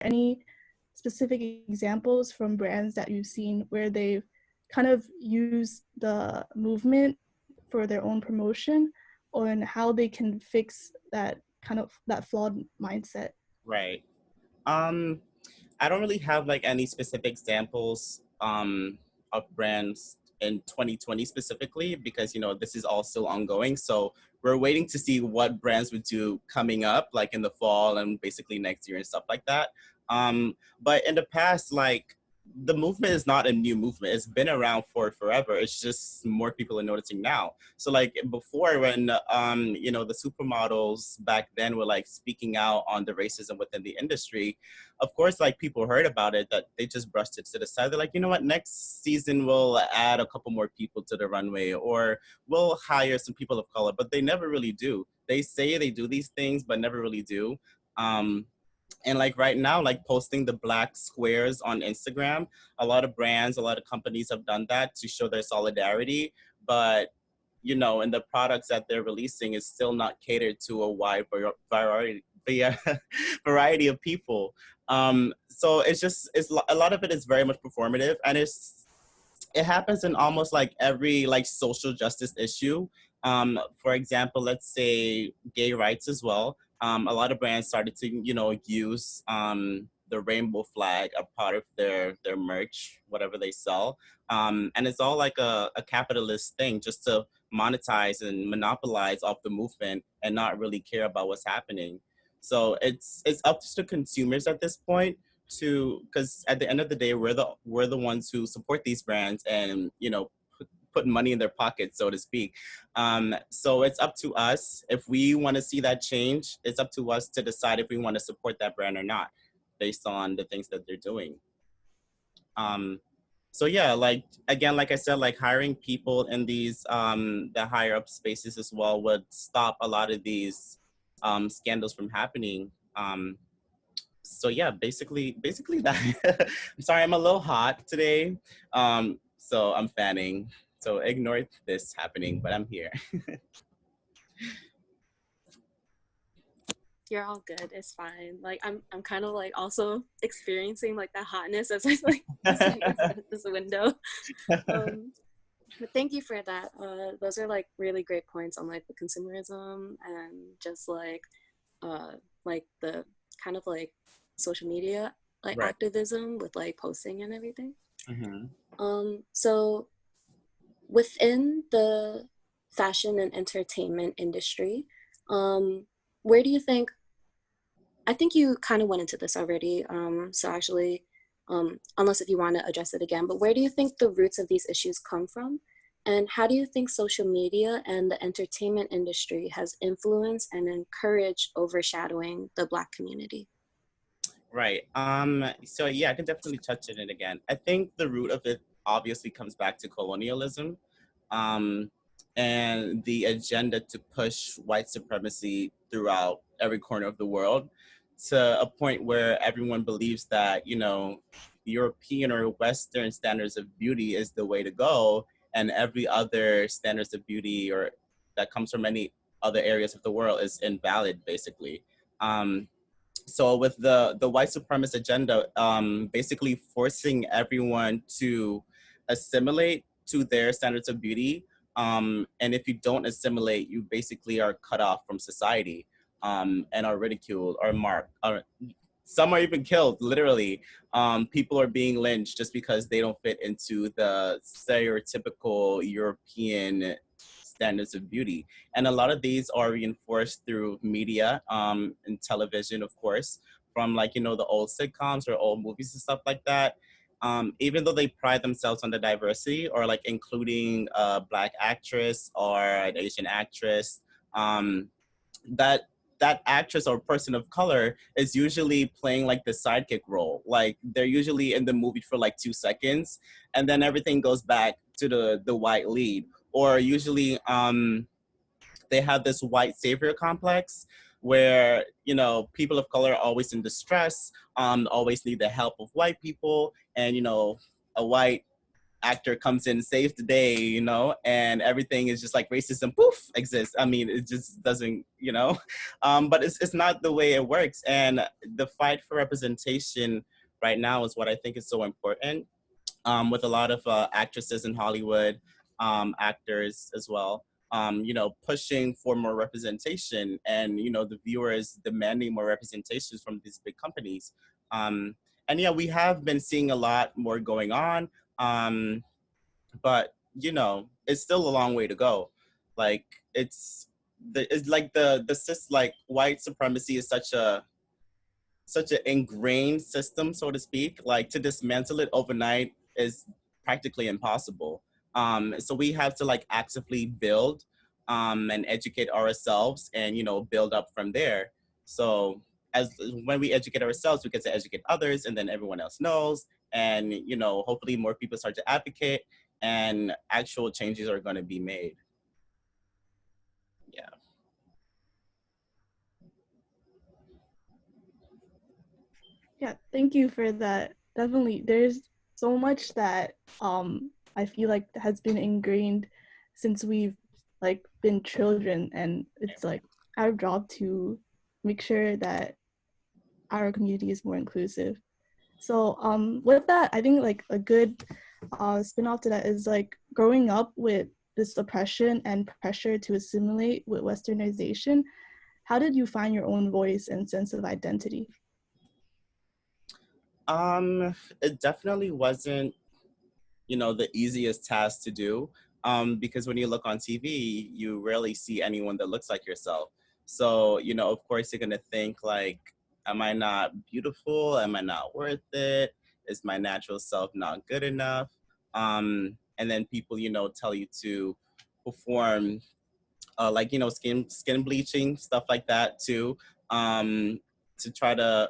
any specific examples from brands that you've seen where they've kind of used the movement for their own promotion, on how they can fix that kind of that flawed mindset? Right. Um, I don't really have like any specific examples of brands in 2020 specifically because this is all still ongoing. So we're waiting to see what brands would do coming up, like in the fall and basically next year and stuff like that. But in the past, like the movement is not a new movement. It's been around for forever. It's just more people are noticing now. So like before when the supermodels back then were like speaking out on the racism within the industry, of course, like people heard about it, that they just brushed it to the side. They're like, you know what, next season we'll add a couple more people to the runway, or we'll hire some people of color, but they never really do. They say they do these things, but never really do. Um, and like right now, like posting the black squares on Instagram, a lot of brands, a lot of companies have done that to show their solidarity. But and the products that they're releasing is still not catered to a wide variety variety of people. So it's a lot of it is very much performative, and it happens in almost like every like social justice issue. For example, let's say gay rights as well. A lot of brands started to use the rainbow flag a part of their merch, whatever they sell, and it's all like a capitalist thing, just to monetize and monopolize off the movement and not really care about what's happening. So it's up to consumers at this point to, because at the end of the day, we're the ones who support these brands and put money in their pockets, so to speak. So it's up to us. If we want to see that change, it's up to us to decide if we want to support that brand or not, based on the things that they're doing. So yeah, like again, like I said, like hiring people in these the higher up spaces as well would stop a lot of these scandals from happening. So yeah, basically that. I'm sorry, I'm a little hot today. So I'm fanning. So ignore this happening, but I'm here. You're all good. It's fine. Like I'm kind of like also experiencing like that hotness as I like sitting in front of this window. But thank you for that. Those are like really great points on like the consumerism and just like the kind of like social media like Right. activism with like posting and everything. Mm-hmm. So within the fashion and entertainment industry, where do you think, I think you kind of went into this already, so actually, unless if you want to address it again, but where do you think the roots of these issues come from? And how do you think social media and the entertainment industry has influenced and encouraged overshadowing the Black community? Right. So yeah, I can definitely touch on it again. I think the root of it obviously comes back to colonialism, um, and the agenda to push white supremacy throughout every corner of the world, to a point where everyone believes that European or Western standards of beauty is the way to go, and every other standards of beauty or that comes from any other areas of the world is invalid, basically. So with the white supremacist agenda, basically forcing everyone to assimilate to their standards of beauty, and if you don't assimilate, you basically are cut off from society, and are ridiculed or marked, or some are even killed, literally. People are being lynched just because they don't fit into the stereotypical European standards of beauty. And a lot of these are reinforced through media, and television, of course, from like, the old sitcoms or old movies and stuff like that. Even though they pride themselves on the diversity or like including a Black actress or an Asian actress, that that actress or person of color is usually playing like the sidekick role. Like they're usually in the movie for like 2 seconds, and then everything goes back to the white lead. Or usually they have this white savior complex where people of color are always in distress, always need the help of white people, and a white actor comes in, saves the day, you know, and everything is just like racism, poof, exists. I mean, it just doesn't, you know, but it's not the way it works. And the fight for representation right now is what I think is so important, with a lot of actresses in Hollywood, actors as well, you know, pushing for more representation, and, you know, the viewers demanding more representations from these big companies. Um, and yeah, we have been seeing a lot more going on, but, you know, it's still a long way to go. Like, it's like like white supremacy is such an ingrained system, so to speak. Like, to dismantle it overnight is practically impossible. So we have to like actively build, and educate ourselves, and, you know, build up from there. So as when we educate ourselves, we get to educate others, and then everyone else knows, and, you know, hopefully more people start to advocate, and actual changes are going to be made. Yeah. Yeah, thank you for that. Definitely, there's so much that I feel like has been ingrained since we've like been children, and it's like our job to make sure that our community is more inclusive. So with that, I think like a good spin-off to that is like growing up with this oppression and pressure to assimilate with westernization. How did you find your own voice and sense of identity? It definitely wasn't, you know, the easiest task to do, because when you look on TV, you rarely see anyone that looks like yourself. So, you know, of course, you're gonna think like, am I not beautiful? Am I not worth it? Is my natural self not good enough? And then people, you know, tell you to perform, like, you know, skin bleaching, stuff like that too, to try to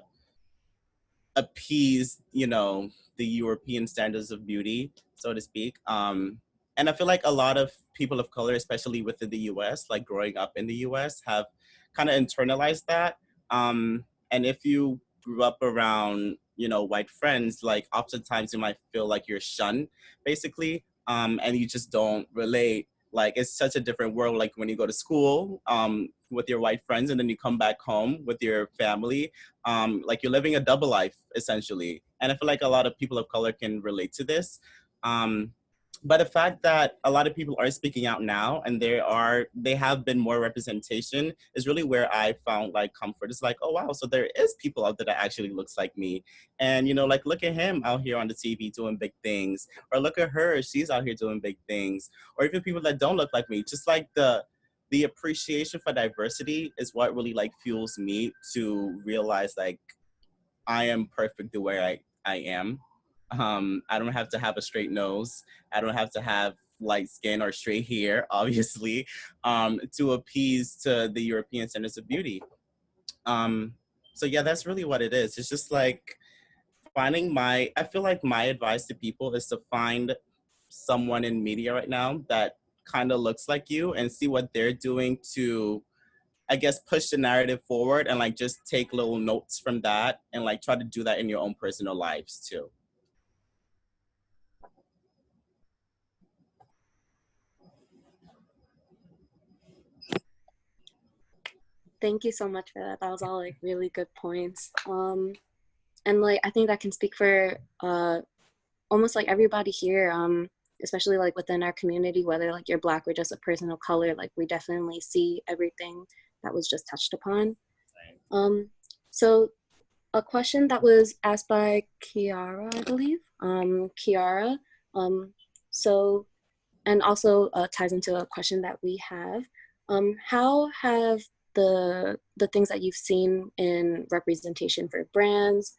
appease, you know, the European standards of beauty, so to speak. And I feel like a lot of people of color, especially within the US, like growing up in the US, have kind of internalized that. And if you grew up around, you know, white friends, like oftentimes you might feel like you're shunned, basically, and you just don't relate. Like, it's such a different world, like when you go to school, with your white friends, and then you come back home with your family, like you're living a double life essentially. And I feel like a lot of people of color can relate to this. Um, but the fact that a lot of people are speaking out now, and they have been more representation, is really where I found like comfort. It's like, oh wow, so there is people out there that actually looks like me. And, you know, like, look at him out here on the TV doing big things, or look at her, she's out here doing big things. Or even people that don't look like me, just like the appreciation for diversity is what really like fuels me to realize like I am perfect the way I am. I don't have to have a straight nose. I don't have to have light skin or straight hair, obviously, to appease to the European standards of beauty. Um, so yeah, that's really what it is. It's just like I feel like my advice to people is to find someone in media right now that kind of looks like you, and see what they're doing to, I guess, push the narrative forward, and like just take little notes from that, and like try to do that in your own personal lives too. Thank you so much for that. That was all like really good points. And like I think that can speak for almost like everybody here, especially like within our community, whether like you're Black or just a person of color, like we definitely see everything that was just touched upon. So a question that was asked by Kiara, I believe. Kiara. So, and also ties into a question that we have. How have the things that you've seen in representation for brands,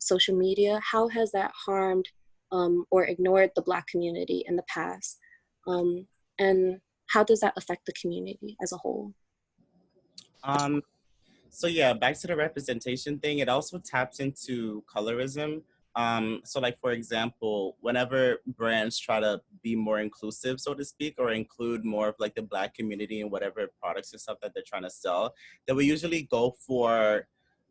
social media, how has that harmed or ignored the Black community in the past? And how does that affect the community as a whole? Um, so yeah, back to the representation thing, it also taps into colorism. So like, for example, whenever brands try to be more inclusive, so to speak, or include more of like the Black community in whatever products and stuff that they're trying to sell, they will usually go for,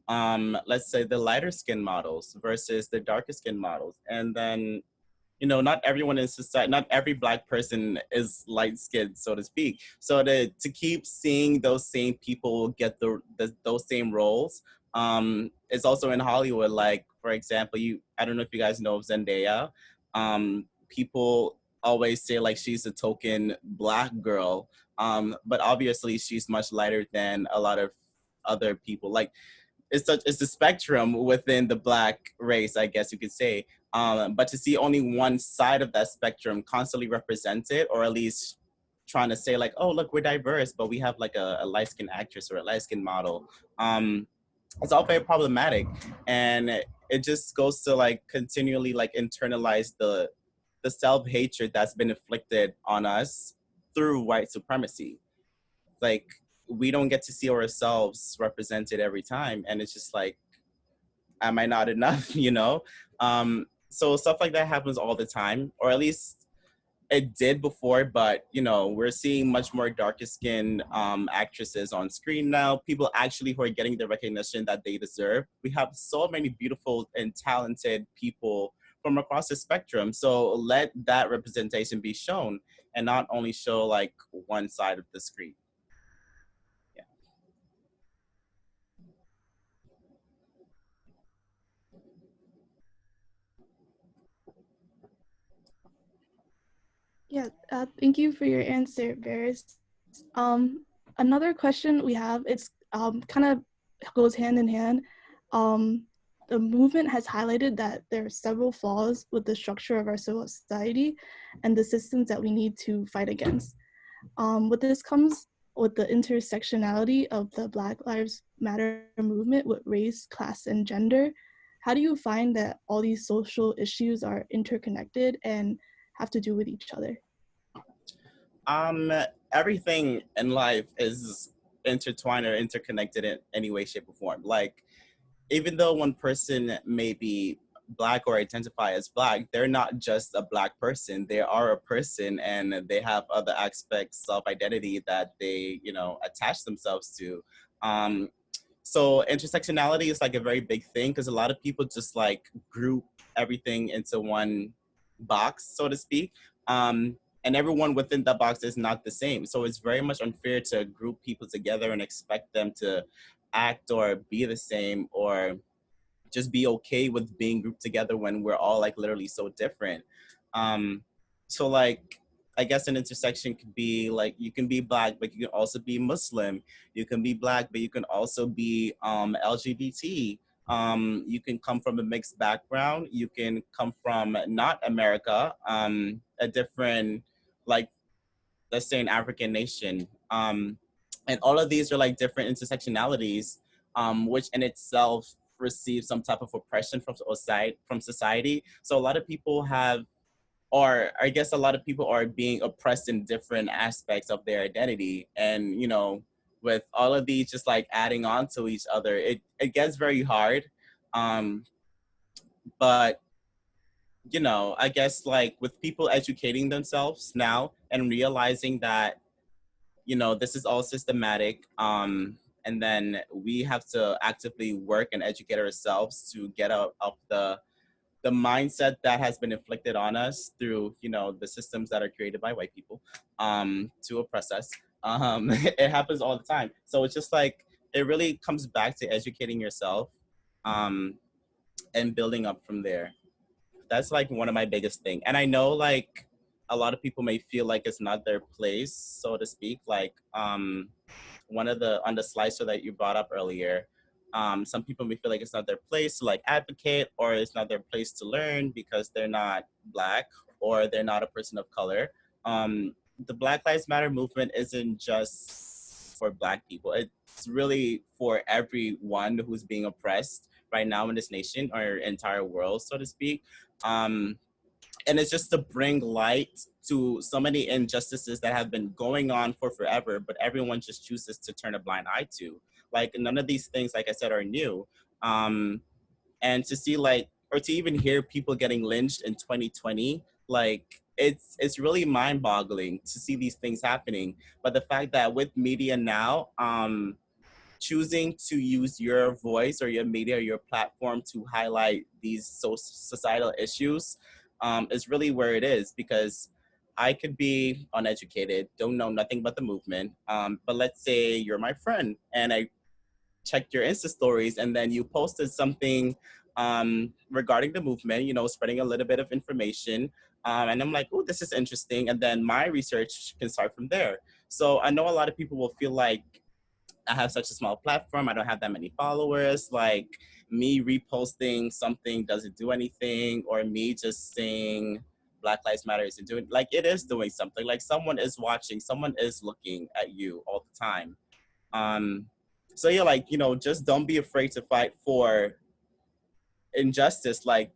let's say, the lighter skin models versus the darker skin models. And then not everyone in society, not every Black person is light skinned, so to speak. So to keep seeing those same people get those same roles, it's also in Hollywood. Like, for example, I don't know if you guys know of Zendaya. People always say like she's a token Black girl, but obviously she's much lighter than a lot of other people. Like, it's the spectrum within the Black race, I guess you could say. But to see only one side of that spectrum constantly represented, or at least trying to say like, oh, look, we're diverse, but we have like a light skinned actress or a light skinned model. It's all very problematic, and it just goes to like continually like internalize the self hatred that's been inflicted on us through white supremacy. Like, we don't get to see ourselves represented every time, and it's just like, am I not enough? So stuff like that happens all the time, or at least it did before. But we're seeing much more darker skinned actresses on screen now, people actually who are getting the recognition that they deserve. We have so many beautiful and talented people from across the spectrum, so let that representation be shown and not only show like one side of the screen. Yeah, thank you for your answer, Beres. Another question we have, it's kind of goes hand in hand. The movement has highlighted that there are several flaws with the structure of our society and the systems that we need to fight against. With this comes with the intersectionality of the Black Lives Matter movement with race, class, and gender. How do you find that all these social issues are interconnected and have to do with each other? Um, Everything in life is intertwined or interconnected in any way, shape, or form. Like, even though one person may be Black or identify as Black, they're not just a Black person. They are a person, and they have other aspects of identity that they, attach themselves to. Um, so intersectionality is like a very big thing, because a lot of people just like group everything into one box, so to speak. And everyone within that box is not the same. So it's very much unfair to group people together and expect them to act or be the same, or just be okay with being grouped together when we're all like literally so different. Um, so like, I guess an intersection could be like, you can be Black, but you can also be Muslim. You can be Black, but you can also be LGBT. You can come from a mixed background. You can come from not America, a different, like, let's say an African nation. And all of these are like different intersectionalities, which in itself receive some type of oppression from society. So a lot of people have, or I guess a lot of people are being oppressed in different aspects of their identity. And, with all of these just like adding on to each other, it gets very hard. Um, but I guess like with people educating themselves now and realizing that this is all systematic, and then we have to actively work and educate ourselves to get out of the mindset that has been inflicted on us through the systems that are created by white people, to oppress us. It happens all the time, so it's just like it really comes back to educating yourself, um, and building up from there. That's like one of my biggest thing. And I know like a lot of people may feel like it's not their place, so to speak. Like, one of the on the slicer that you brought up earlier, some people may feel like it's not their place to like advocate, or it's not their place to learn because they're not Black or they're not a person of color. The Black Lives Matter movement isn't just for Black people. It's really for everyone who's being oppressed right now in this nation or entire world, so to speak. Um, and it's just to bring light to so many injustices that have been going on for forever, but everyone just chooses to turn a blind eye to. Like, none of these things, like I said, are new. And to see like, or to even hear people getting lynched in 2020, like, it's really mind-boggling to see these things happening. But the fact that with media now, choosing to use your voice or your media or your platform to highlight these societal issues, is really where it is, because I could be uneducated, don't know nothing about the movement. But let's say you're my friend and I checked your Insta stories and then you posted something regarding the movement, you know, spreading a little bit of information. And I'm like, oh, this is interesting. And then my research can start from there. So I know a lot of people will feel like I have such a small platform. I don't have that many followers. Like me reposting something doesn't do anything, or me just saying Black Lives Matter isn't doing, like it is doing something. Like someone is watching, someone is looking at you all the time. Um, so yeah, like, you know, just don't be afraid to fight for injustice. Like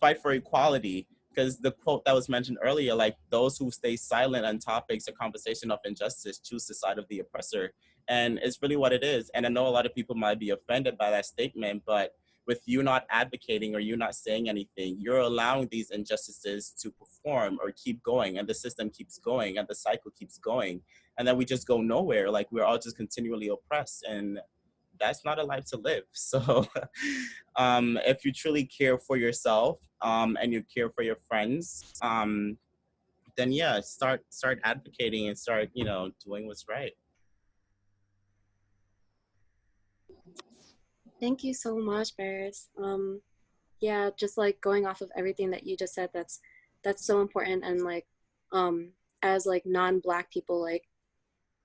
fight for equality, because the quote that was mentioned earlier, like those who stay silent on topics or conversation of injustice choose the side of the oppressor. And it's really what it is. And I know a lot of people might be offended by that statement, but with you not advocating or you not saying anything, you're allowing these injustices to perform or keep going, and the system keeps going and the cycle keeps going, and then we just go nowhere. Like we're all just continually oppressed, and that's not a life to live. So if you truly care for yourself, and you care for your friends, then yeah, start advocating and start, you know, doing what's right. Thank you so much, Beres. Yeah, just like going off of everything that you just said, that's so important. And like, as like non-Black people, like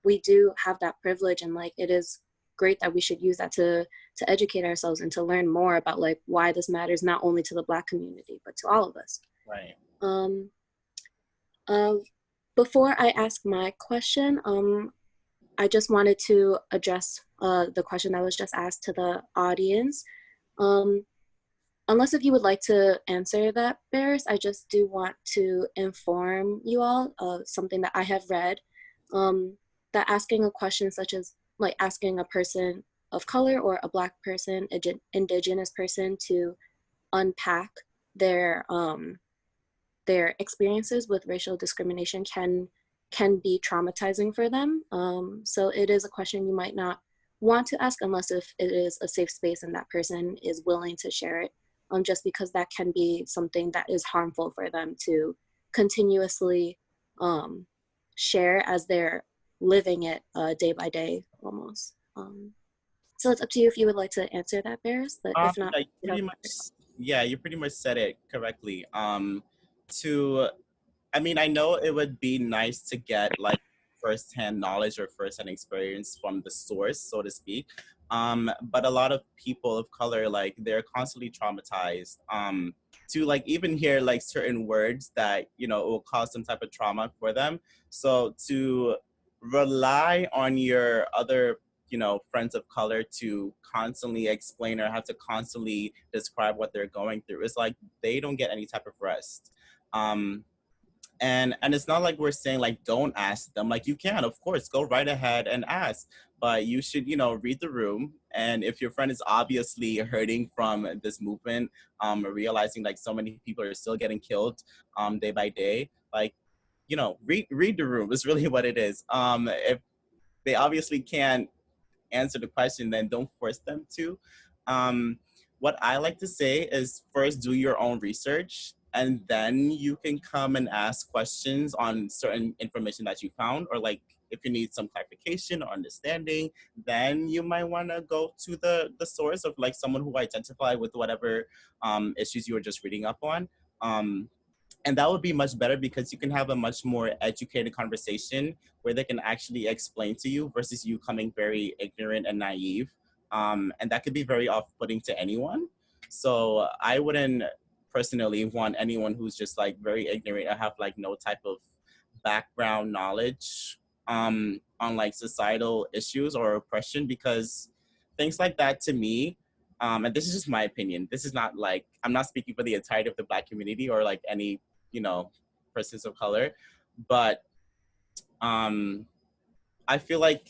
we do have that privilege, and like it is great that we should use that to educate ourselves and to learn more about like why this matters, not only to the Black community but to all of us. Right. Um, uh, Before I ask my question, I just wanted to address the question that was just asked to the audience. Um, Unless if you would like to answer that, Beres, I just do want to inform you all of something that I have read, that asking a question such as like asking a person of color or a Black person, indigenous person, to unpack their their experiences with racial discrimination can be traumatizing for them. So it is a question you might not want to ask unless if it is a safe space and that person is willing to share it, just because that can be something that is harmful for them to continuously share as they're living it day by day almost. So it's up to you if you would like to answer that, Beres, but if not, Yeah, you pretty much said it correctly. To I mean, I know it would be nice to get like firsthand knowledge or firsthand experience from the source, so to speak. But a lot of people of color, like they're constantly traumatized. To like even hear like certain words that, you know, will cause some type of trauma for them. So to rely on your other, you know, friends of color to constantly explain or have to constantly describe what they're going through, it's like they don't get any type of rest. And it's not like we're saying like don't ask them. Like you can, of course, go right ahead and ask, but you should, you know, read the room. And if your friend is obviously hurting from this movement, realizing like so many people are still getting killed day by day, like, you know, read the room is really what it is. If they obviously can't answer the question, then don't force them to. Um, what I like to say is first do your own research, and then you can come and ask questions on certain information that you found, or like if you need some clarification or understanding, then you might want to go to the source of like someone who identify with whatever issues you were just reading up on. Um, and that would be much better because you can have a much more educated conversation where they can actually explain to you versus you coming very ignorant and naive. And that could be very off-putting to anyone. So I wouldn't personally want anyone who's just like very ignorant or have like no type of background knowledge on like societal issues or oppression, because things like that to me, and this is just my opinion, this is not like, I'm not speaking for the entirety of the Black community or like any, you know, persons of color, but I feel like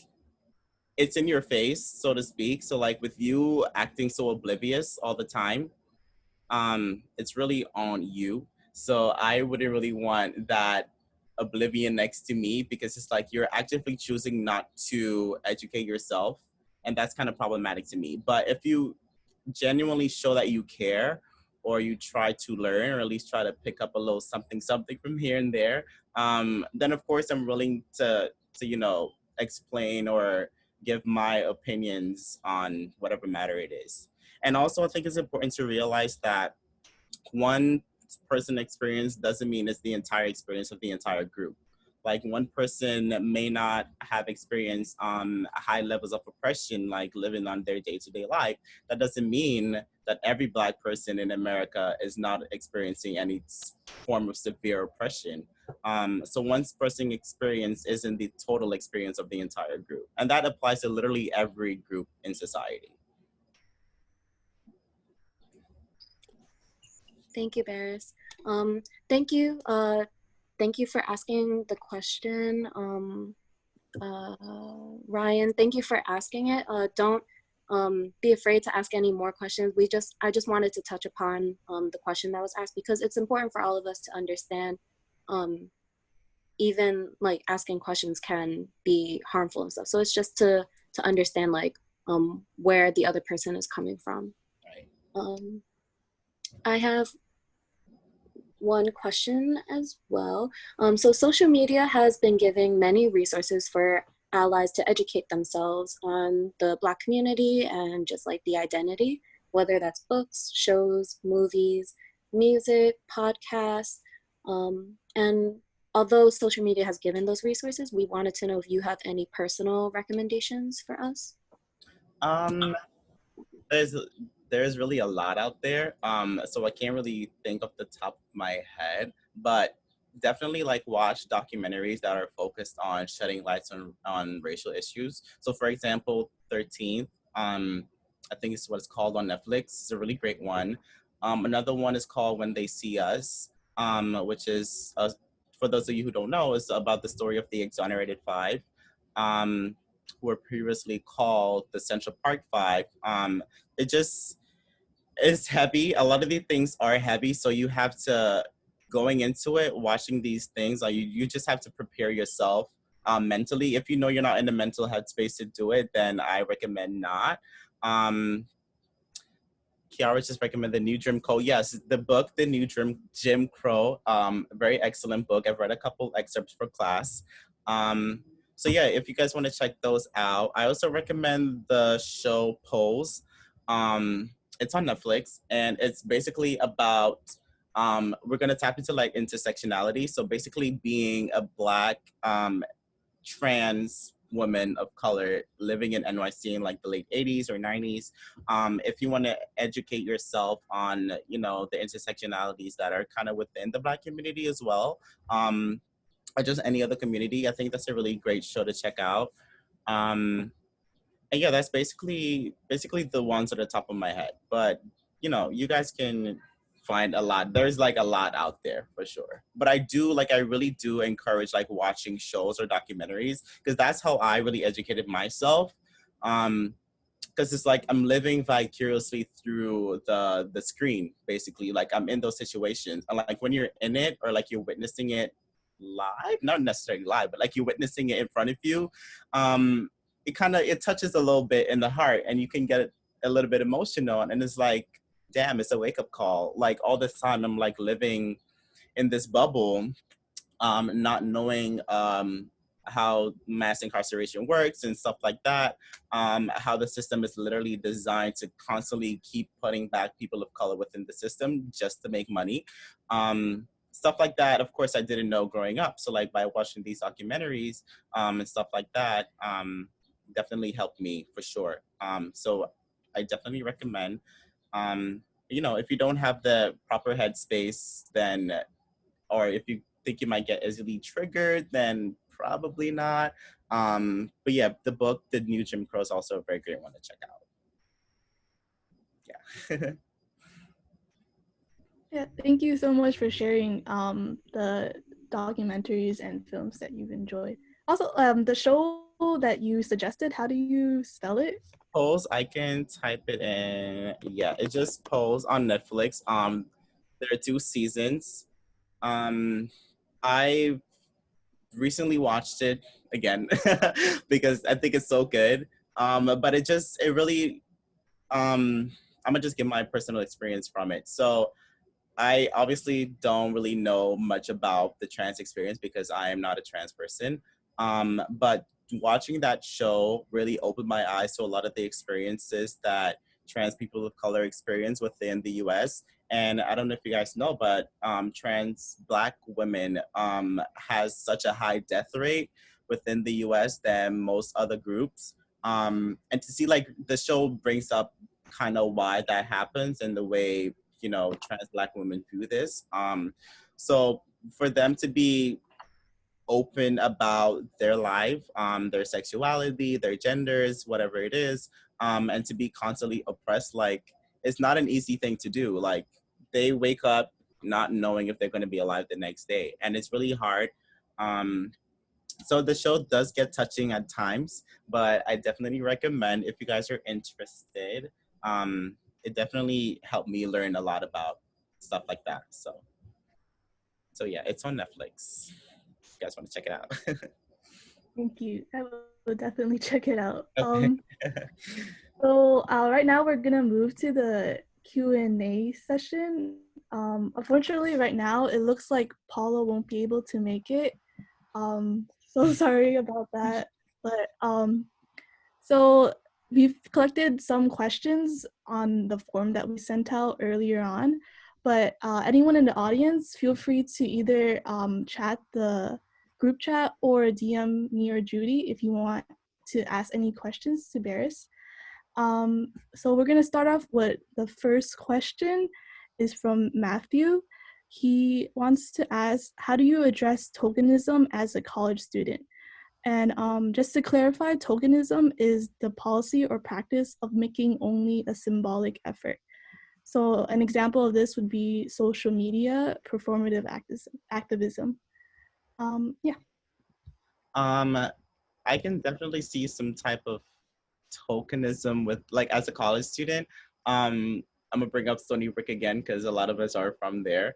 it's in your face, so to speak. So like with you acting so oblivious all the time, it's really on you. So I wouldn't really want that oblivion next to me, because it's like you're actively choosing not to educate yourself, and that's kind of problematic to me. But if you genuinely show that you care, or you try to learn, or at least try to pick up a little something from here and there, then of course I'm willing to explain or give my opinions on whatever matter it is. And also I think it's important to realize that one person experience doesn't mean it's the entire experience of the entire group. Like one person may not have experienced high levels of oppression, like living on their day-to-day life. That doesn't mean that every Black person in America is not experiencing any form of severe oppression. So one person experience isn't the total experience of the entire group. And that applies to literally every group in society. Thank you, Beres. Thank you. Thank you for asking the question, Ryan. Thank you for asking it. Don't be afraid to ask any more questions. I just wanted to touch upon the question that was asked because it's important for all of us to understand. Even like asking questions can be harmful and stuff. So it's just to understand like where the other person is coming from. Right. I have one question as well. So social media has been giving many resources for allies to educate themselves on the Black community and just like the identity, whether that's books, shows, movies, music, podcasts. And although social media has given those resources, we wanted to know if you have any personal recommendations for us. There's really a lot out there. So I can't really think off the top of my head, but definitely like watch documentaries that are focused on shedding lights on racial issues. So for example, 13th, I think it's what it's called on Netflix. It's a really great one. Another one is called When They See Us, which is, for those of you who don't know, is about the story of the Exonerated Five. Who were previously called the Central Park Five. It just is heavy. A lot of these things are heavy, so you have to, going into it, watching these things, you just have to prepare yourself mentally. If you know you're not in the mental headspace to do it, then I recommend not. Kiara just recommended The New Jim Crow. Yes, the book, The New Jim Crow, very excellent book. I've read a couple excerpts for class. So yeah, if you guys want to check those out. I also recommend the show Pose. It's on Netflix, and it's basically about, we're going to tap into like intersectionality. So basically being a Black trans woman of color living in NYC in like the late 80s or 90s. If you want to educate yourself on, the intersectionalities that are kind of within the Black community as well, or just any other community, I think that's a really great show to check out. And yeah, that's basically the ones at the top of my head. But you guys can find a lot. There's like a lot out there for sure. But I really do encourage like watching shows or documentaries, because that's how I really educated myself. Because it's like I'm living vicariously through the screen, basically. Like I'm in those situations, and like when you're in it or like you're witnessing it live, not necessarily live, but like you're witnessing it in front of you, it touches a little bit in the heart, and you can get a little bit emotional, and it's like, damn, it's a wake-up call. Like all this time I'm like living in this bubble, not knowing how mass incarceration works and stuff like that, how the system is literally designed to constantly keep putting back people of color within the system just to make money. Stuff like that, of course, I didn't know growing up. So like by watching these documentaries and stuff like that, definitely helped me for sure. So I definitely recommend, if you don't have the proper headspace, then, or if you think you might get easily triggered, then probably not. But yeah, the book, The New Jim Crow, is also a very great one to check out. Yeah. Yeah, thank you so much for sharing the documentaries and films that you've enjoyed. Also, the show that you suggested, how do you spell it? Pose, I can type it in. Yeah, it just Pose on Netflix. There are 2 seasons. I recently watched it again because I think it's so good. But it really I'm gonna just give my personal experience from it. So I obviously don't really know much about the trans experience because I am not a trans person. But watching that show really opened my eyes to a lot of the experiences that trans people of color experience within the US. And I don't know if you guys know, but trans Black women has such a high death rate within the US than most other groups. And to see like the show brings up kind of why that happens and the way trans Black women view this. So for them to be open about their life, their sexuality, their genders, whatever it is, and to be constantly oppressed, like it's not an easy thing to do. Like they wake up not knowing if they're going to be alive the next day, and it's really hard. Um, so the show does get touching at times, but I definitely recommend if you guys are interested. It definitely helped me learn a lot about stuff like that. So yeah, it's on Netflix. If you guys want to check it out. Thank you. I will definitely check it out. Okay. So right now we're gonna move to the Q&A session. Unfortunately, right now it looks like Paula won't be able to make it. So sorry about that. But so we've collected some questions on the form that we sent out earlier on. But anyone in the audience, feel free to either chat the group chat or DM me or Judy if you want to ask any questions to Beres. So we're gonna start off with the first question is from Matthew. He wants to ask, how do you address tokenism as a college student? And just to clarify, tokenism is the policy or practice of making only a symbolic effort. So an example of this would be social media, performative activism. Yeah. I can definitely see some type of tokenism with like as a college student. I'm gonna bring up Stony Brook again because a lot of us are from there.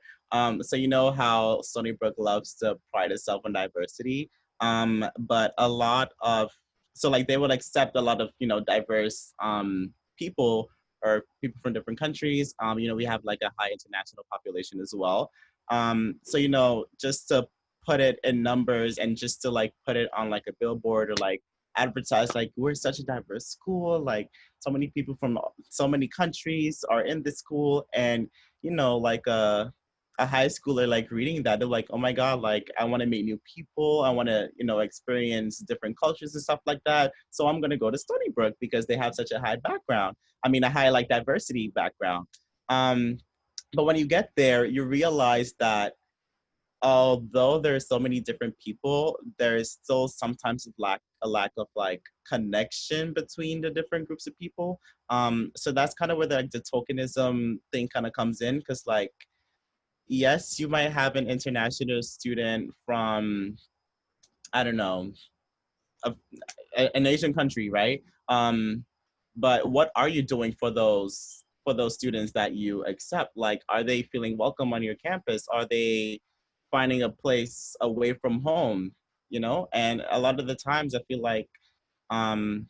So you know how Stony Brook loves to pride itself on diversity. But a lot of so like they would accept a lot of diverse people or people from different countries. We have like a high international population as well. So just to put it in numbers and just to like put it on like a billboard or like advertise like we're such a diverse school, like so many people from so many countries are in this school, and like a high schooler like reading that, they're like, oh my god, like I want to meet new people, I want to experience different cultures and stuff like that, so I'm going to go to Stony Brook because they have such a high background, I mean a high like diversity background. But when you get there you realize that although there's so many different people, there's still sometimes a lack of like connection between the different groups of people. So that's kind of where the tokenism thing kind of comes in, because like, yes, you might have an international student from, I don't know, a, an Asian country, right? But what are you doing for those students that you accept? Like, are they feeling welcome on your campus? Are they finding a place away from home? And a lot of the times I feel like um,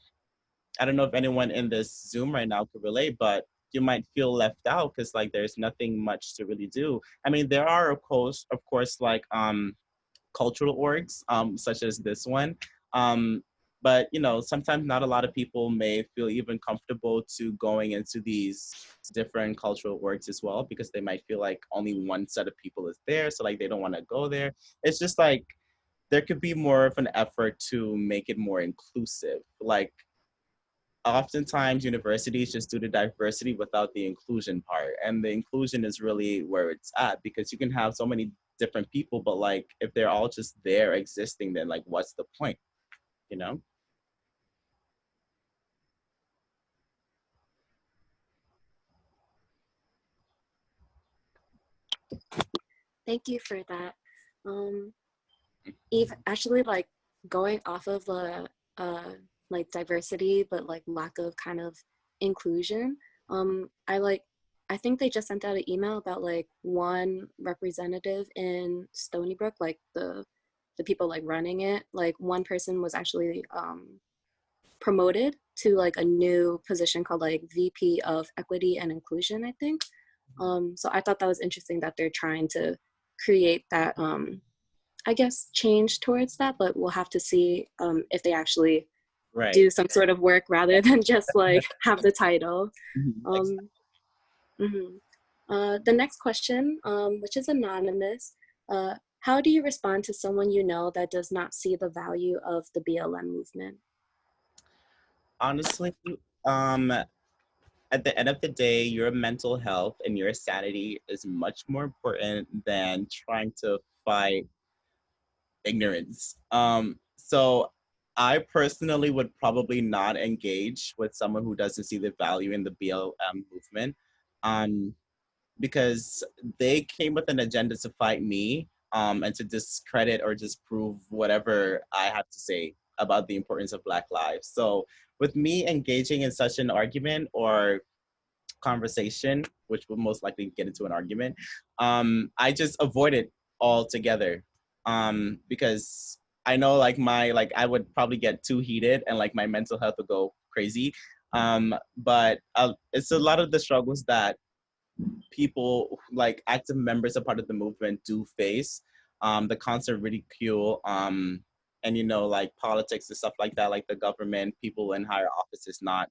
I don't know if anyone in this Zoom right now could relate, but you might feel left out because like there's nothing much to really do. I mean, there are of course, like cultural orgs, such as this one. Um, but sometimes not a lot of people may feel even comfortable to going into these different cultural orgs as well, because they might feel like only one set of people is there, so like they don't want to go there. It's just like there could be more of an effort to make it more inclusive. Like oftentimes universities just do the diversity without the inclusion part, and the inclusion is really where it's at, because you can have so many different people, but like if they're all just there existing, then like what's the point, you know? Thank you for that. Eve, actually, like going off of the like diversity, but like lack of kind of inclusion. I think they just sent out an email about like one representative in Stony Brook, like the people like running it. Like one person was actually promoted to like a new position called like VP of Equity and Inclusion, I think. So I thought that was interesting that they're trying to create that, I guess, change towards that, but we'll have to see if they actually Right. do some sort of work rather than just like have the title. Exactly. The next question, which is anonymous, how do you respond to someone you know that does not see the value of the BLM movement? Honestly, um, at the end of the day, your mental health and your sanity is much more important than trying to fight ignorance. So I personally would probably not engage with someone who doesn't see the value in the BLM movement, um, because they came with an agenda to fight me, and to discredit or disprove whatever I have to say about the importance of Black lives. So with me engaging in such an argument or conversation, which will most likely get into an argument, I just avoid it altogether, because I know like I would probably get too heated and like my mental health would go crazy. But it's a lot of the struggles that people like active members of part of the movement do face, the constant ridicule, and like politics and stuff like that, like the government, people in higher offices not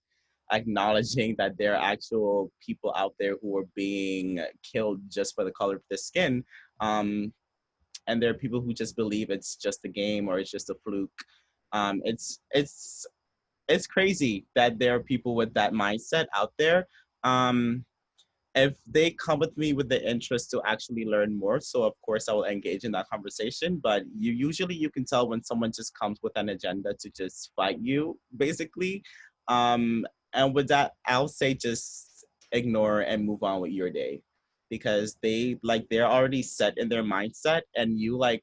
acknowledging that there are actual people out there who are being killed just for the color of their skin, and there are people who just believe it's just a game or it's just a fluke. It's crazy that there are people with that mindset out there. If they come with me with the interest to actually learn more, so of course I will engage in that conversation. But you can tell when someone just comes with an agenda to just fight you, basically. Um, and with that, I'll say just ignore and move on with your day, because they're already set in their mindset, and you're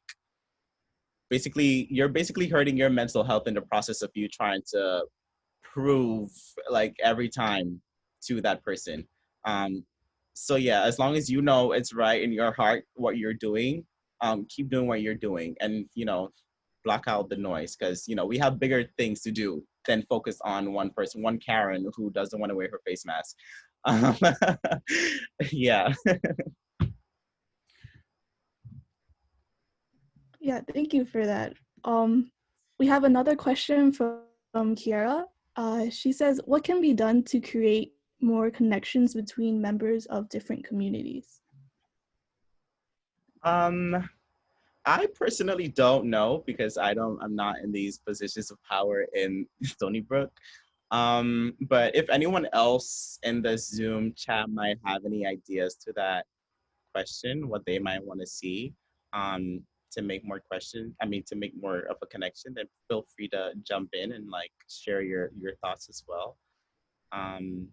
basically hurting your mental health in the process of you trying to prove like every time to that person. Um, so yeah, as long as you know it's right in your heart what you're doing, keep doing what you're doing, and block out the noise, because we have bigger things to do than focus on one person, one Karen who doesn't want to wear her face mask. Um, yeah. Yeah, thank you for that. We have another question from Kiara. She says, what can be done to create more connections between members of different communities? I personally don't know, because I'm not in these positions of power in Stony Brook. But if anyone else in the Zoom chat might have any ideas to that question, what they might want to see, to make more to make more of a connection, then feel free to jump in and like share your thoughts as well. Um,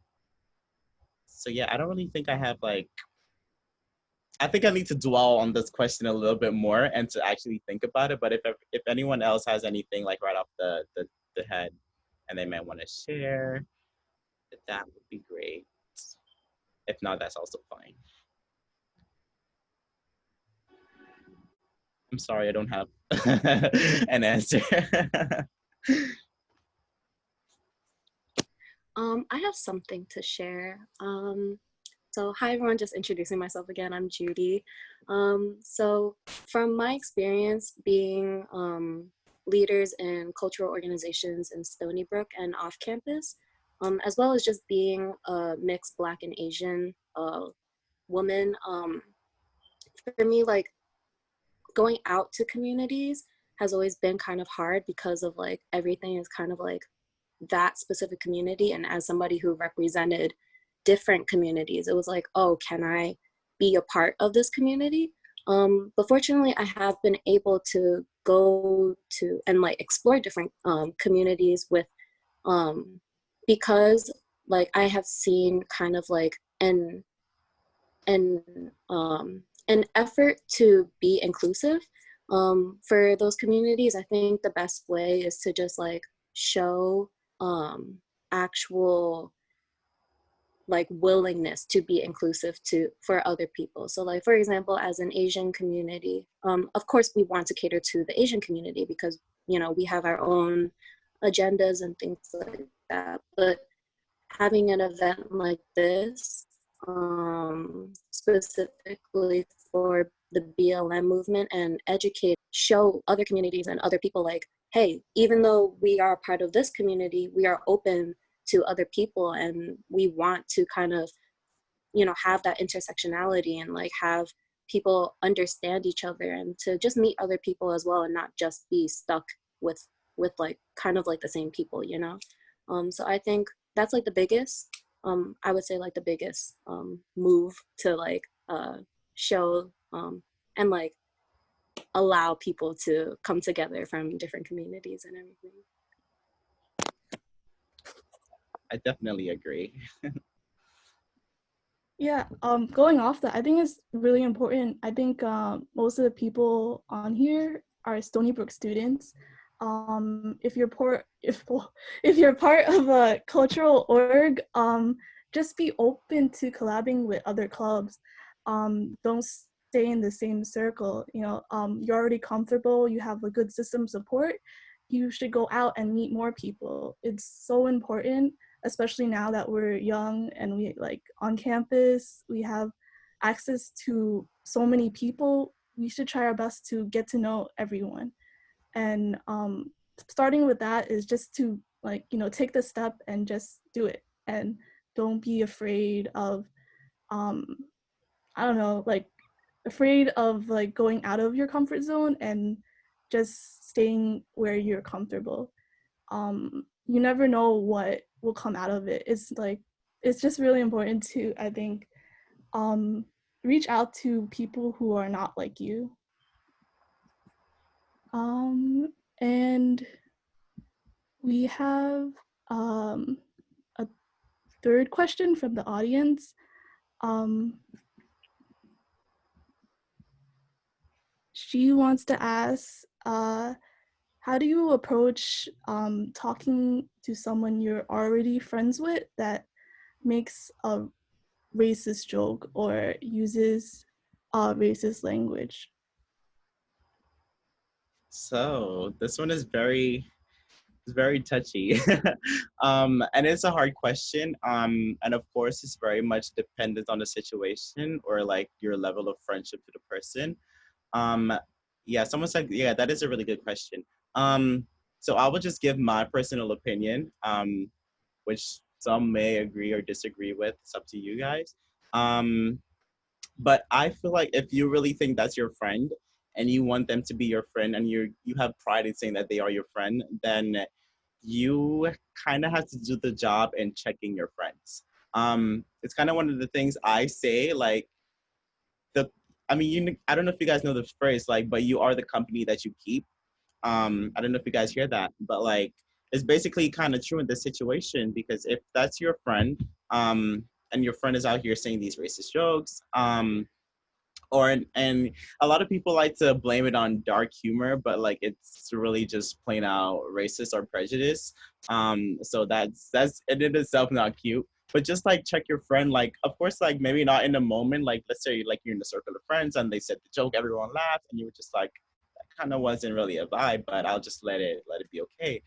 so yeah, I don't really think I think I need to dwell on this question a little bit more and to actually think about it. But if anyone else has anything like right off the head and they might want to share, that would be great. If not, that's also fine. I'm sorry, I don't have an answer. I have something to share. So hi everyone, just introducing myself again, I'm Judy. So from my experience being leaders in cultural organizations in Stony Brook and off campus, as well as just being a mixed Black and Asian woman, for me, like going out to communities has always been kind of hard because of like everything is kind of like that specific community. And as somebody who represented different communities, it was like, oh, can I be a part of this community? But fortunately, I have been able to go to and like explore different communities with, because like I have seen kind of like an an effort to be inclusive for those communities. I think the best way is to just like show actual like willingness to be inclusive to for other people. So like for example, as an Asian community, of course we want to cater to the Asian community because we have our own agendas and things like that. But having an event like this, specifically for the BLM movement, and educate, show other communities and other people like, hey, even though we are part of this community, we are open to other people, and we want to kind of, you know, have that intersectionality and like have people understand each other and to just meet other people as well and not just be stuck with like kind of like the same people, you know. So I think that's like the biggest, I would say like the biggest move to like show and like allow people to come together from different communities and everything. I definitely agree. Yeah, going off that, I think it's really important. I think most of the people on here are Stony Brook students. If you're if you're part of a cultural org, just be open to collabing with other clubs. Don't stay in the same circle. You know, you're already comfortable. You have a good system support. You should go out and meet more people. It's so important, especially now that we're young and we like on campus, we have access to so many people. We should try our best to get to know everyone. And starting with that is just to like, you know, take the step and just do it. And don't be afraid of, I don't know, like afraid of like going out of your comfort zone and just staying where you're comfortable. You never know what will come out of it. It's like, it's just really important to, I think, reach out to people who are not like you. And we have a third question from the audience. She wants to ask, how do you approach talking to someone you're already friends with that makes a racist joke or uses racist language? So this one is very touchy. And it's a hard question. And of course, it's very much dependent on the situation or like your level of friendship to the person. Um, yeah, someone said, yeah, that is a really good question. So I will just give my personal opinion, which some may agree or disagree with. It's up to you guys. Um, but I feel like if you really think that's your friend and you want them to be your friend and you have pride in saying that they are your friend, then you kind of have to do the job in checking your friends. It's kind of one of the things I say, like the I mean, I don't know if you guys know this phrase, like, but you are the company that you keep. I don't know if you guys hear that, but like, it's basically kind of true in this situation because if that's your friend, and your friend is out here saying these racist jokes, or and a lot of people like to blame it on dark humor, but like it's really just plain out racist or prejudice. So that's in itself not cute. But just like check your friend, like of course, like maybe not in the moment, like let's say like you're in a circle of friends and they said the joke, everyone laughed, and you were just like, that kind of wasn't really a vibe, but I'll just let it be okay.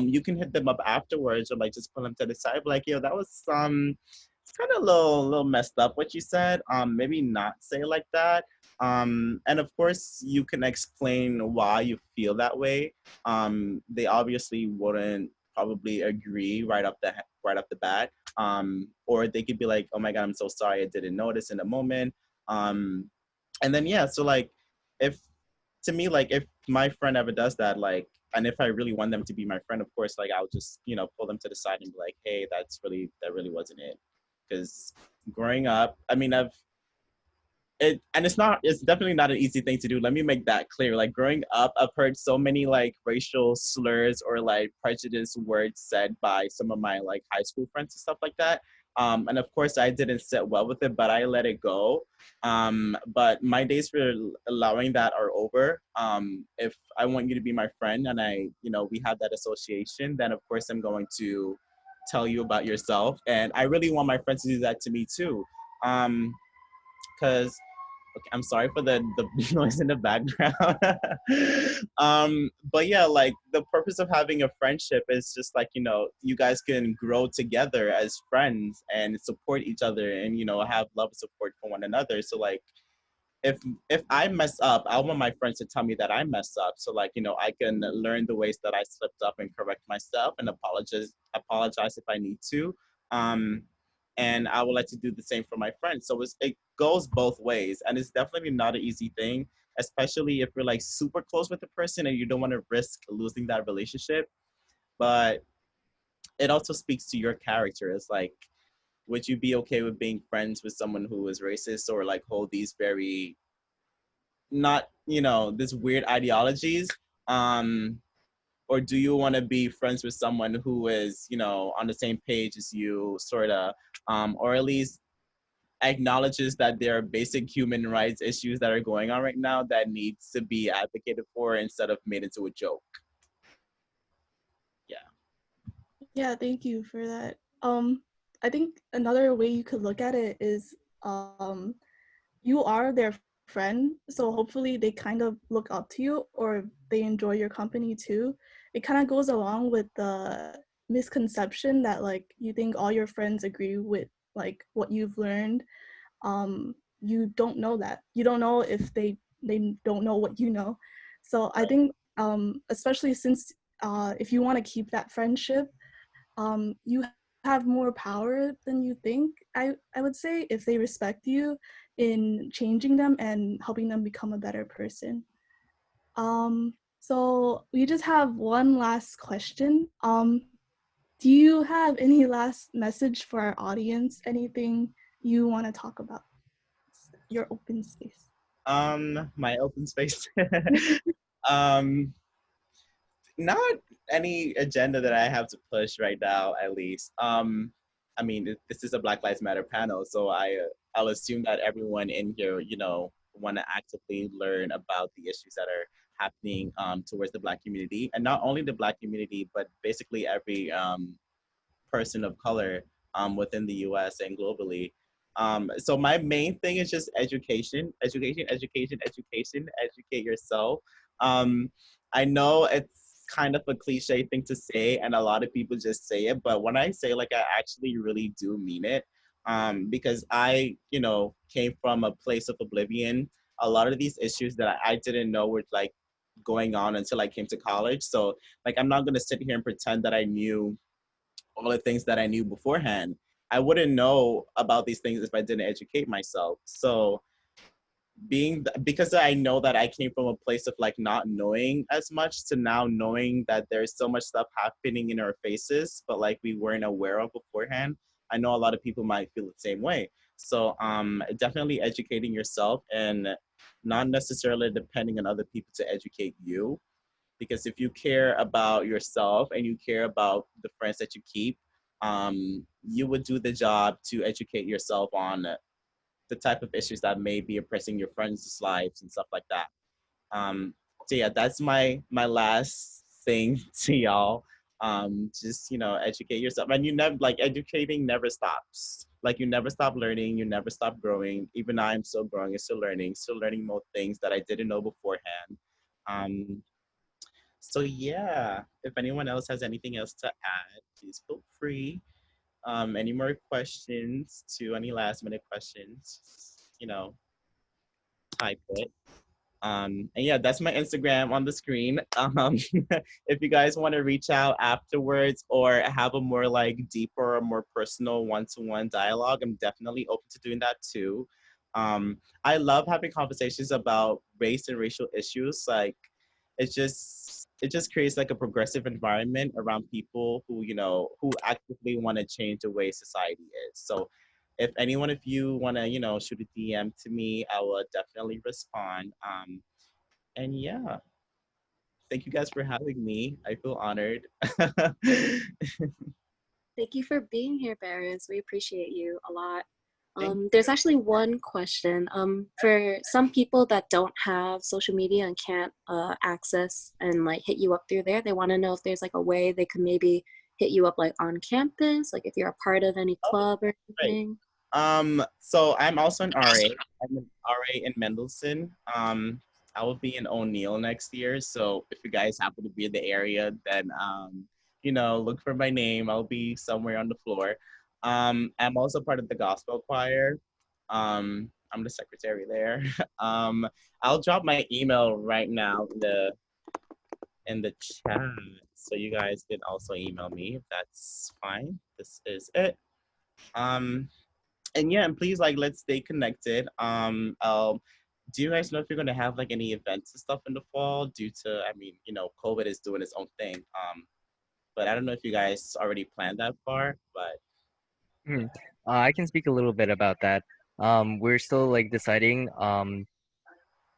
You can hit them up afterwards or like just pull them to the side, like, yo, that was it's kind of a little messed up what you said. Maybe not say it like that. And of course, you can explain why you feel that way. They obviously wouldn't probably agree right off the bat. Or they could be like, "Oh my God, I'm so sorry, I didn't notice in the moment." Um, and then yeah, so like, if to me, like if my friend ever does that, like, and if I really want them to be my friend, of course, like I'll just pull them to the side and be like, "Hey, that really wasn't it." Because growing up, I mean, and it's definitely not an easy thing to do. Let me make that clear. Like growing up, I've heard so many like racial slurs or like prejudice words said by some of my like high school friends and stuff like that. And of course, I didn't sit well with it, but I let it go. But my days for allowing that are over. If I want you to be my friend and we have that association, then of course I'm going to tell you about yourself. And I really want my friends to do that to me too. Because Okay, I'm sorry for the noise in the background. But yeah, like the purpose of having a friendship is just like, you know, you guys can grow together as friends and support each other and, you know, have love and support for one another. So like if I mess up, I want my friends to tell me that I messed up. So like, you know, I can learn the ways that I slipped up and correct myself and apologize if I need to. Um, and I would like to do the same for my friends. So it goes both ways, and it's definitely not an easy thing, especially if you're like super close with the person and you don't want to risk losing that relationship. But it also speaks to your character. It's like, would you be okay with being friends with someone who is racist or like hold these very not, you know, this weird ideologies? Um, or do you want to be friends with someone who is, you know, on the same page as you, sort of, or at least acknowledges that there are basic human rights issues that are going on right now that needs to be advocated for instead of made into a joke? Yeah. Yeah, thank you for that. I think another way you could look at it is you are their friend, so hopefully they kind of look up to you or they enjoy your company too. It kind of goes along with the misconception that like you think all your friends agree with like what you've learned. You don't know that. You don't know if they don't know what you know. So I think especially since if you want to keep that friendship, you have more power than you think. I would say if they respect you in changing them and helping them become a better person. So we just have one last question. Do you have any last message for our audience? Anything you want to talk about? Your open space. My open space. um, Not any agenda that I have to push right now, at least. I mean, this is a Black Lives Matter panel, so I'll assume that everyone in here, you know, want to actively learn about the issues that are happening towards the Black community, and not only the Black community, but basically every person of color within the US and globally. So my main thing is just education, education, education, education, educate yourself. Um, I know it's kind of a cliche thing to say, and a lot of people just say it, but when I say like I actually really do mean it, because I, you know, came from a place of oblivion. A lot of these issues that I didn't know were like going on until I came to college. So like I'm not gonna sit here and pretend that I knew all the things that I knew beforehand. I wouldn't know about these things if I didn't educate myself. So because I know that I came from a place of like not knowing as much to now knowing that there's so much stuff happening in our faces, but like we weren't aware of beforehand. I know a lot of people might feel the same way. So definitely educating yourself and not necessarily depending on other people to educate you, because if you care about yourself and you care about the friends that you keep, you would do the job to educate yourself on the type of issues that may be oppressing your friends' lives and stuff like that. Um, so yeah, that's my last thing to y'all. Just, you know, educate yourself, and you never, like, educating never stops. Like, you never stop learning, you never stop growing. Even I'm still growing and still learning more things that I didn't know beforehand. Um, so yeah, if anyone else has anything else to add, please feel free. Any more questions, to any last minute questions, you know, type it. And yeah, that's my Instagram on the screen. If you guys want to reach out afterwards or have a more like deeper or more personal one-to-one dialogue, I'm definitely open to doing that too. I love having conversations about race and racial issues. Like, it just creates like a progressive environment around people who, you know, who actively want to change the way society is. So if any one of you want to, you know, shoot a DM to me, I will definitely respond. And yeah, thank you guys for having me. I feel honored. Thank you for being here, Beres. We appreciate you a lot. Thank There's actually one question. For some people that don't have social media and can't access and like hit you up through there, they want to know if there's like a way they could maybe hit you up like on campus, like if you're a part of any Oh, club or great. anything. So I'm also an RA. I'm an RA in Mendelssohn. I will be in O'Neill next year. So if you guys happen to be in the area, then look for my name. I'll be somewhere on the floor. I'm also part of the gospel choir. I'm the secretary there. Um, I'll drop my email right now in the chat, so you guys can also email me if that's fine. This is it. Um, and yeah, and please like let's stay connected. Do you guys know if you're gonna have like any events and stuff in the fall due to COVID is doing its own thing. But I don't know if you guys already planned that far, but Hmm. I can speak a little bit about that. We're still like deciding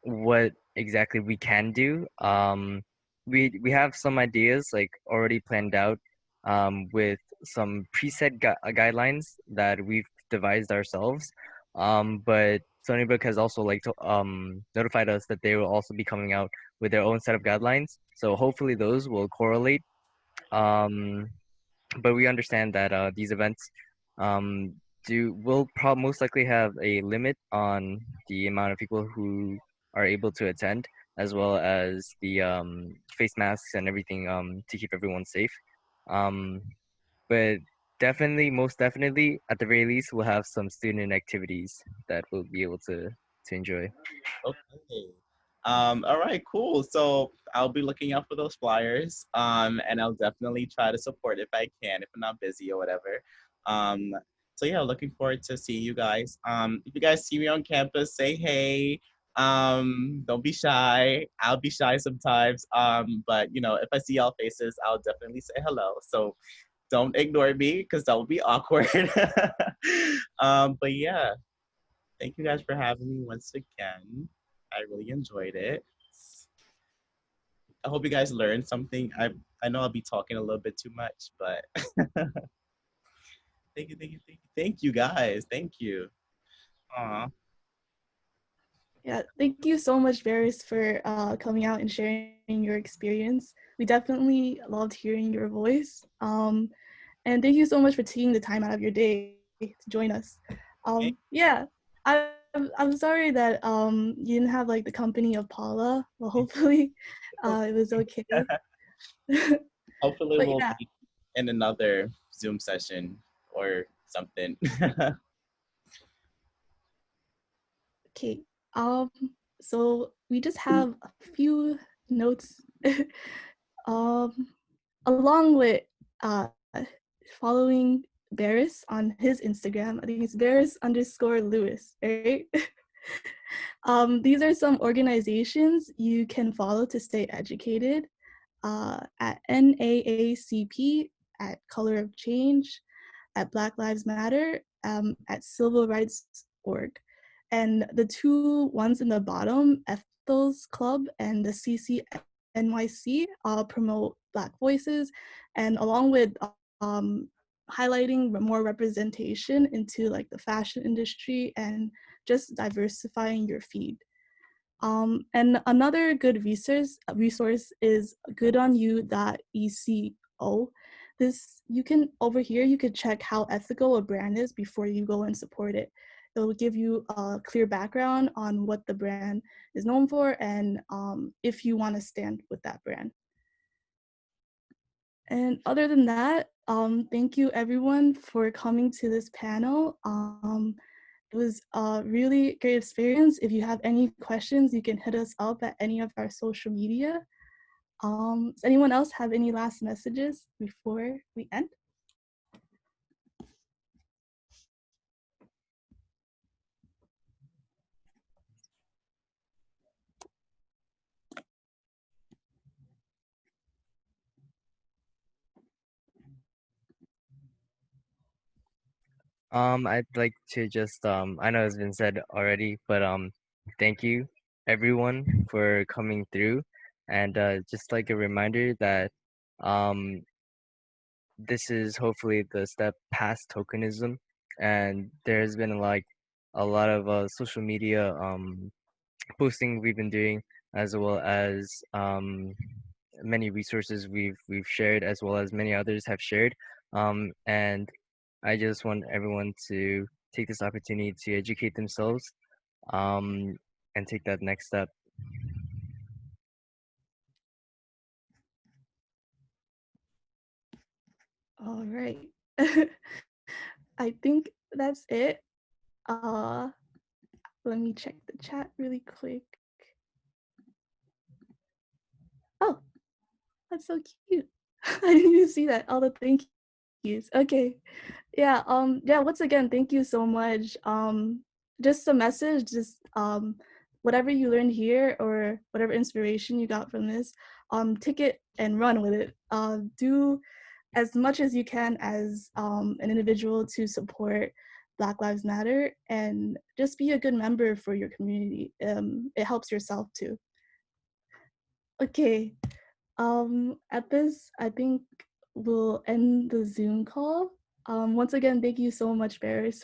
what exactly we can do. We have some ideas like already planned out with some preset guidelines that we've devised ourselves. But Stony Brook has also notified us that they will also be coming out with their own set of guidelines. So hopefully those will correlate. Um, but we understand that these events um, will most likely have a limit on the amount of people who are able to attend, as well as the face masks and everything to keep everyone safe. Um, but definitely, most definitely, at the very least, we'll have some student activities that we'll be able to enjoy. okay. All right, cool. So I'll be looking out for those flyers. And I'll definitely try to support if I can, if I'm not busy or whatever. Um, so yeah, looking forward to seeing you guys. If you guys see me on campus, say hey. Don't be shy. I'll be shy sometimes. But if I see y'all faces, I'll definitely say hello. So don't ignore me because that would be awkward. But yeah, thank you guys for having me once again. I really enjoyed it. I hope you guys learned something. I know I'll be talking a little bit too much, but thank you guys. Thank you. Aw. Yeah, thank you so much, Beres, for coming out and sharing your experience. We definitely loved hearing your voice. And thank you so much for taking the time out of your day to join us. Yeah, I'm sorry that you didn't have like the company of Paula. Well, hopefully it was okay. Hopefully But we'll yeah, be in another Zoom session or something. okay. Um, so we just have a few notes. um, Along with uh, following Beres on his Instagram. I think it's Beres_Lewis, right? These are some organizations you can follow to stay educated at NAACP, at Color of Change, at Black Lives Matter, at Civil Rights Org. And the two ones in the bottom, Ethel's Club and the CCNYC, promote Black voices, and along with um, highlighting more representation into like the fashion industry and just diversifying your feed. And another good resource is goodonyou.eco. This you can over here you could check how ethical a brand is before you go and support it. It will give you a clear background on what the brand is known for and if you want to stand with that brand. And other than that, thank you everyone for coming to this panel. It was a really great experience. If you have any questions, you can hit us up at any of our social media. Does anyone else have any last messages before we end? I'd like to just I know it's been said already, but thank you everyone for coming through, and just like a reminder that um this is hopefully the step past tokenism, and there's been like a lot of social media posting we've been doing, as well as many resources we've shared, as well as many others have shared, and I just want everyone to take this opportunity to educate themselves, and take that next step. All right. I think that's it. Uh, Let me check the chat really quick. Oh, that's so cute. I didn't even see that. All the thank yous. Okay. Yeah, once again, thank you so much. Just a message, just whatever you learned here or whatever inspiration you got from this, take it and run with it. Do as much as you can as an individual to support Black Lives Matter, and just be a good member for your community. It helps yourself too. Okay, at this, I think we'll end the Zoom call. Once again, thank you so much, Beres,